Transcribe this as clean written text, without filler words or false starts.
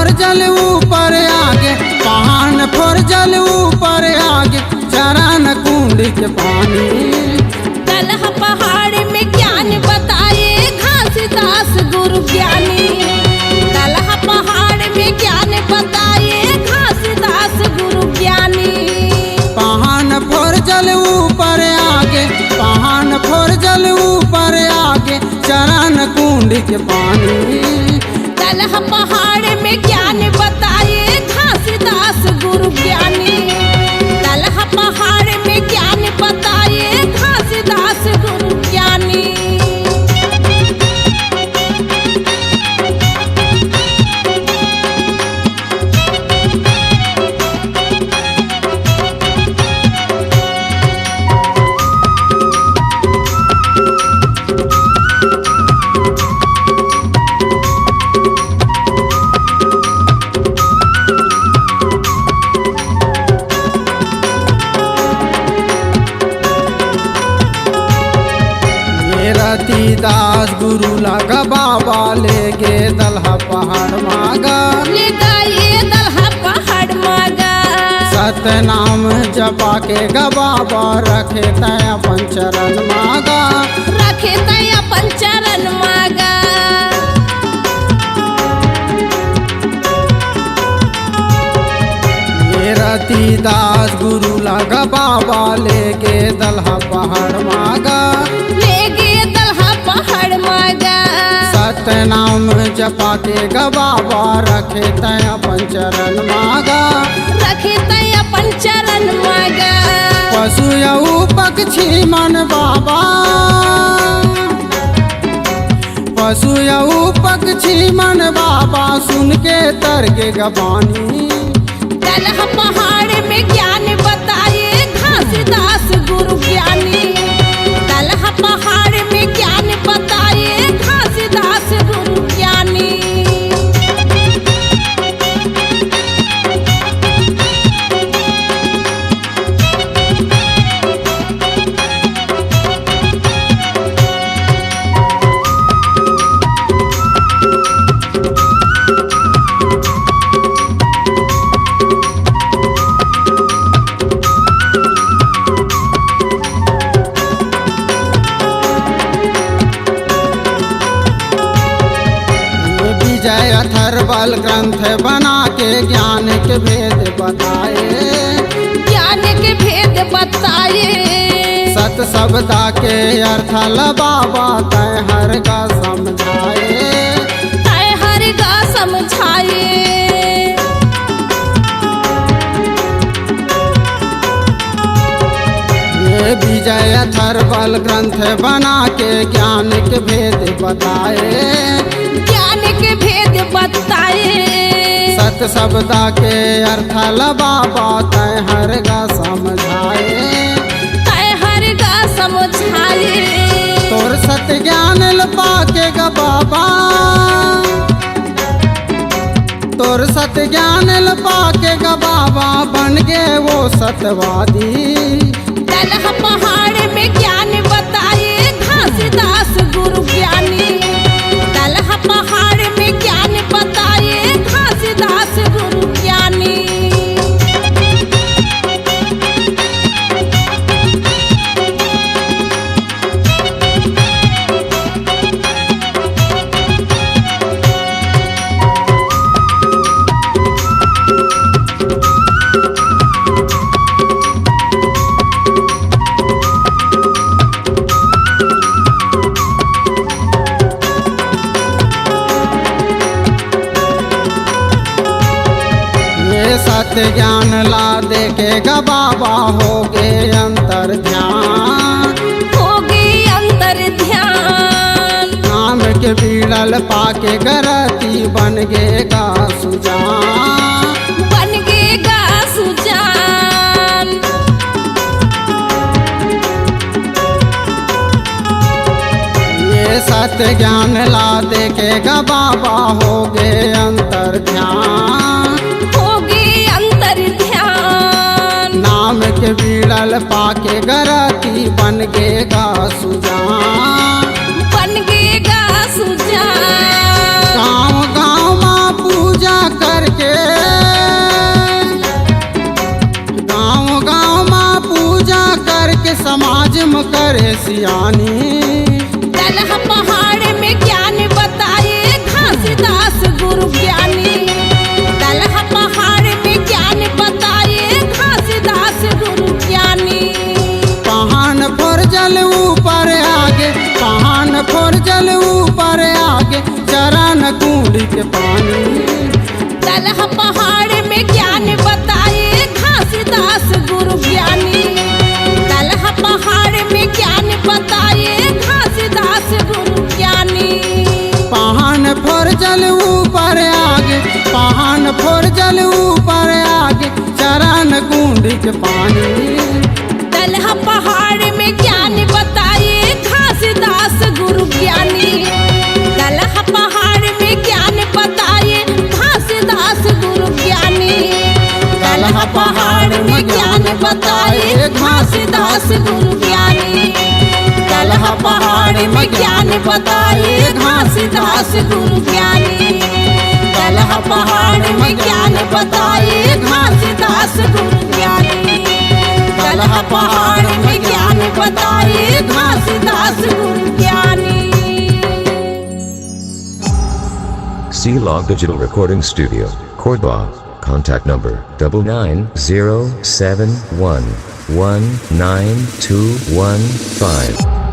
फोर जल ऊपर आगे, पहाड़ फोर जल ऊपर आगे, चरण कुंड के पानी। दलहा पहाड़ में ज्ञान बताए घासीदास गुरु ज्ञानी। दलहा पहाड़ में ज्ञान बताए घासीदास गुरु ज्ञानी। पहाड़ फोर जल ऊपर आगे, पहाड़ फोर जल ऊपर आगे, चरण कुंड के पानी। दलहा पहाड़ में ज्ञान बताए घासीदास गुरु ज्ञानी। दलहा पहाड़ में ज्ञान बताए घासीदास गुरु ज्ञानी। रतिदास गुरु लगा बाबा ले गे दलहा पहाड़ मागा। ले गए दलहा पहाड़ मागा। सतनाम जपा के गा बाबा रखे तय अपन चरण मागा। रखे तय अपन चरण मागा। रतिदास गुरु लगा बाबा ले गे दलहा पहाड़ मागा। ले गे दलहा पहाड़ मागा। सतनाम जपा के गा बाबा रखे तय अपन चरण मागा। रखे तय अपन चरण मागा। पशु यऊ पक्षी मन बाबा, पशु यऊ पक्षी मन बाबा, सुन के तर के गबानी। दलहा पहाड़ में ज्ञान बताए घासीदास गुरु ज्ञानी। दलहा पहाड़ में ज्ञान बताए घासीदास गुरु ज्ञानी। विजय अथर्वल ग्रंथ बना के ज्ञान के भेद बताए। ज्ञान के भेद बताए। सत शब्दा के अर्थ ल बाबा तय हर का समझाए। तय हर का समझाए। ये विजय अथर्वल ग्रंथ बना के ज्ञान के भेद बताए। ज्ञान के भेद बताए। सत शब्दा के अर्थ ल बाबा तय हर का समझाए। तय हर का समझाए। तोर सत ज्ञान ल पाके गा बाबा, तोर सत ज्ञान ल पाके गा बाबा, बन गए वो सतवादी। दलहा पहाड़ में ज्ञान बताए घासीदास गुरु ज्ञानी। दलहा पहाड़ में ज्ञान बताए घासीदास गुरु ज्ञानी। सत्य ज्ञान ला देखेगा बाबा, हो गे अंतर ध्यान। हो गई अंतर ध्यान। नाम के बीड़ल पाके गरती बन गेगा सुजान। बन गेगा सुजान। ये सत्य ज्ञान ला देखेगा बाबा, हो गे अंतर ध्यान। नाम के बीड़ल पाके गरती बन गेगा सुजान। बन गेगा सुजान। गाँव गाँव माँ पूजा कर सियानी। दलहा पहाड़ में ज्ञान बताए घासीदास गुरु ज्ञानी। दलहा पहाड़ में ज्ञान बताए घासीदास गुरु ज्ञानी। पहान फोर जल ऊपर आगे, पहान फोर जल ऊपर आगे, चरण कुंड के पानी। दलहा पहाड़ में ज्ञान बताए घासीदास गुरु ज्ञानी। दलहा पहाड़ में ज्ञान बताए घासीदास गुरु ज्ञानी। पहान फोर जल ऊपर आगे, पहान फोर जल ऊपर आगे, चरण कुंड के पानी। दलहा पहाड़ में ज्ञान बताए घासीदास गुरु ज्ञानी। दलहा पहाड़ में ज्ञान बताए घासीदास गुरु ज्ञानी। दलहा पहाड़ में ज्ञान बताए घासीदास गुरु ज्ञानी। दलहा पहाड़ में ज्ञान बताए घासीदास गुरु ज्ञानी। दलहा पहाड़ में ज्ञान बताए घासीदास गुरु ज्ञानी। दलहा पहाड़ में ज्ञान बताए घासीदास गुरु ज्ञानी। C-Log Digital Recording Studio, Cordoba. Contact number 99071192115.